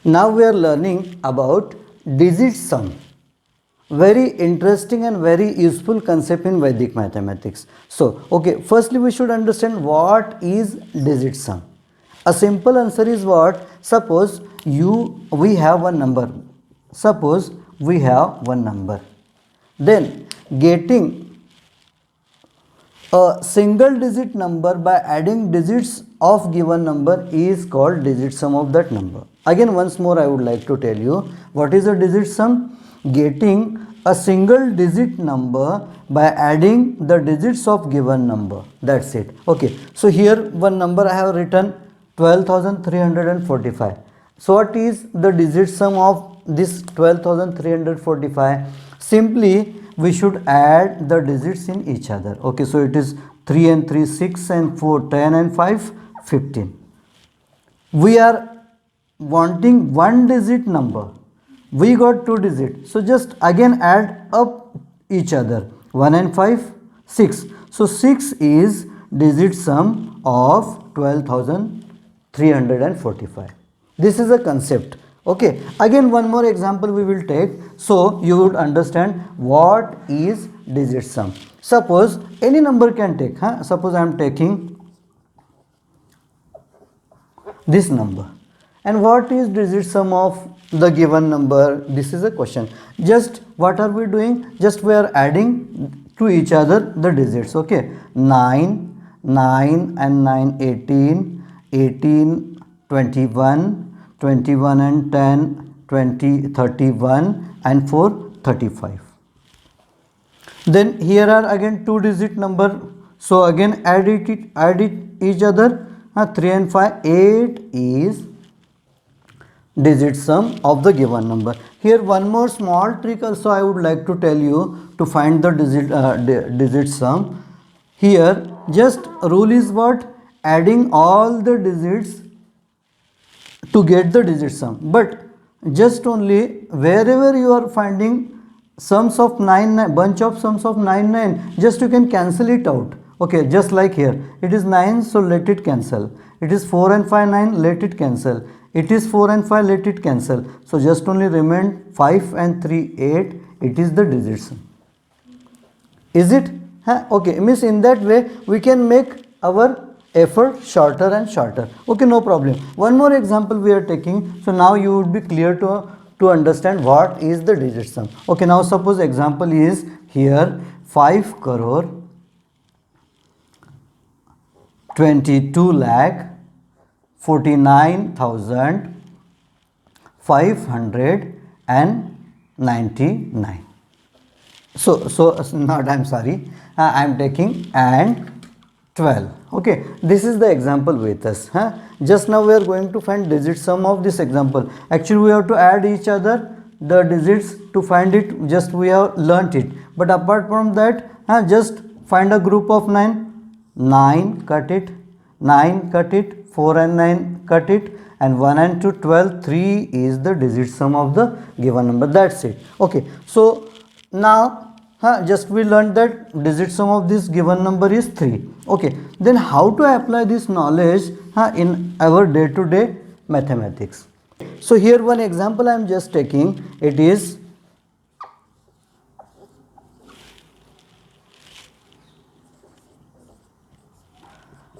Now we are learning about digit sum. Very interesting and very useful concept in Vedic mathematics. So, okay, firstly we should understand what is digit sum. A simple answer is what? Suppose we have one number. Suppose we have one number. Then getting a single digit number by adding digits of given number is called digit sum of that number. Again, once more I would like to tell you what is a digit sum. Getting a single digit number by adding the digits of given number. That's it. Okay. So here one number I have written 12,345. So what is the digit sum of this 12,345? Simply we should add the digits in each other. Okay, so it is 3 and 3 6 and 4 10 and 5 15. We are wanting one digit number. We got two digits. So just again add up each other. 1 and 5 6. So 6 is digit sum of 12,345. This is a concept. Okay, again one more example we will take, so you would understand what is digit sum. Suppose any number can take, suppose I am taking this number, and what is digit sum of the given number? This is a question. Just what are we doing? Just we are adding to each other the digits. Okay, 9 and 9 18, 18 21, 21 and 10 20 31, and 4 35. Then here are again two digit number, so again add it each other. 3 and 5 8 is digit sum of the given number. Here one more small trick also I would like to tell you to find the digit sum. Here just rule is what? Adding all the digits to get the digit sum, but just only wherever you are finding sums of 9 bunch of sums of 9 just you can cancel it out. Okay, just like here it is 9, so let it cancel. It is 4 and 5 9, let it cancel. It is 4 and 5, let it cancel. So just only remain 5 and 3 8. It is the digit sum. Is it? Okay, means in that way we can make our effort shorter and shorter. Okay, no problem. One more example we are taking, so now you would be clear to understand what is the digit sum. Okay, now suppose example is here 5 crore 22 lakh 49,599. So not, I'm sorry, I am taking and 12. Okay, this is the example with us. Just now we are going to find digit sum of this example. Actually we have to add each other the digits to find it. Just we have learnt it, but apart from that, just find a group of 9. 9 cut it, 9 cut it, 4 and 9 cut it, and 1 and 2 12. 3 is the digit sum of the given number. That's it. Okay, so now just we learned that digit sum of this given number is 3. Okay, then how to apply this knowledge in our day-to-day mathematics? So here one example I am just taking. It is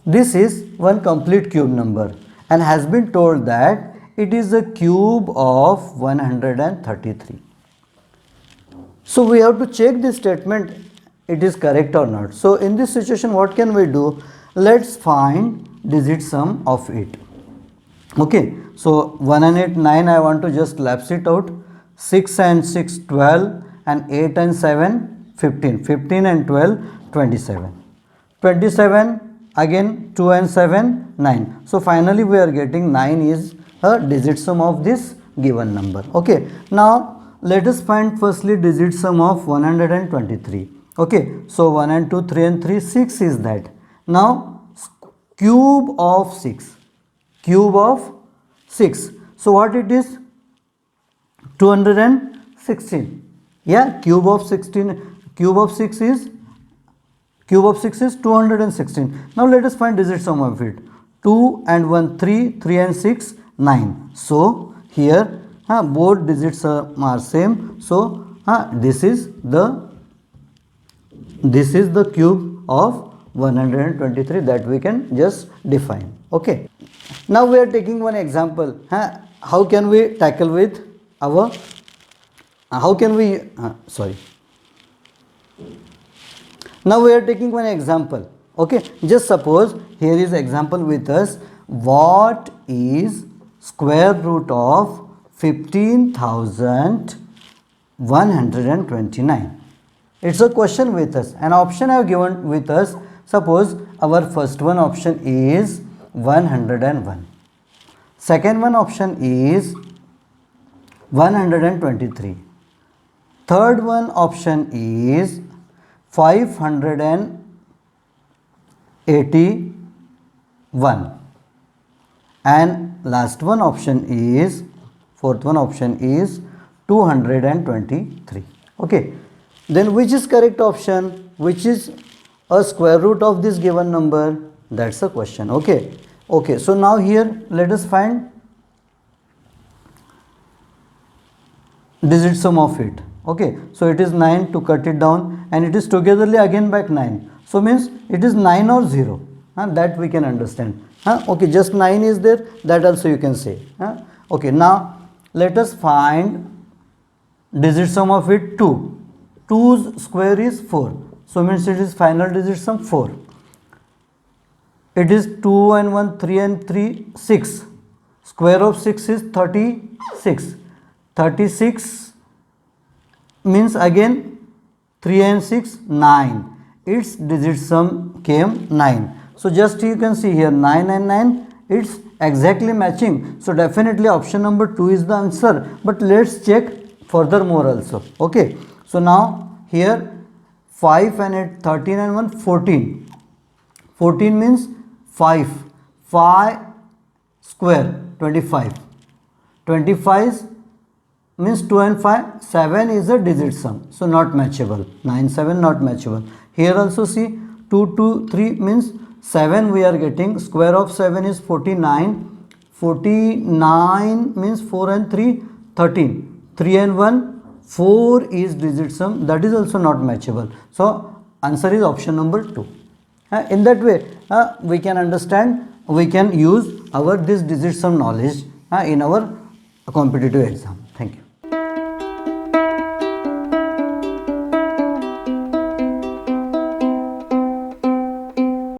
this is one complete cube number and has been told that it is a cube of 133. So we have to check this statement, it is correct or not. So in this situation what can we do? Let's find digit sum of it. Okay, so 1 and 8 9, I want to just lapse it out. 6 and 6 12, and 8 and 7 15. 15 and 12 27. 27 again 2 and 7 9. So finally we are getting 9 is a digit sum of this given number. Okay, now let us find firstly digit sum of 123. Okay, so 1 and 2 3 and 3 6 is that. Now cube of 6, cube of 6, so what it is? 216. Yeah, cube of 16, cube of 6 is 216. Now let us find digit sum of it. 2 and 1 3, 3 and 6 9. So here both digits are same, so this is the cube of 123 that we can just define. Okay, now we are taking one example. How can we tackle with our now we are taking one example. Okay, just suppose here is example with us. What is square root of 15,129? It's a question with us. An option I have given with us. Suppose our first one option is 101. Second one option is 123. Third one option is 581. And last one option is, fourth one option is 223. Okay, then which is correct option? Which is a square root of this given number? That's the question. Okay, so now here let us find digit sum of it. Okay, so it is 9 to cut it down, and it is togetherly again back 9. So means it is 9 or 0. That we can understand. Okay, just 9 is there, that also you can say. Okay, now let us find digit sum of it 2. 2's square is 4. So means it is final digit sum 4. It is 2 and 1, 3 and 3, 6. Square of 6 is 36. 36 means again 3 and 6, 9. Its digit sum came 9. So just you can see here 9 and 9, it's exactly matching. So definitely option number 2 is the answer. But let's check furthermore also. Okay, so now here 5 and 8, 13 and 1, 14. 14 means 5. 5 square, 25. 25 means 2 and 5, 7 is a digit sum, so not matchable. 9, 7 not matchable. Here also see 2, 2, 3 means 7 we are getting. Square of 7 is 49. 49 means 4 and 3, 13. 3 and 1, 4 is digit sum, that is also not matchable. So answer is option number 2. In that way we can understand, we can use our this digit sum knowledge in our competitive exam. Thank you.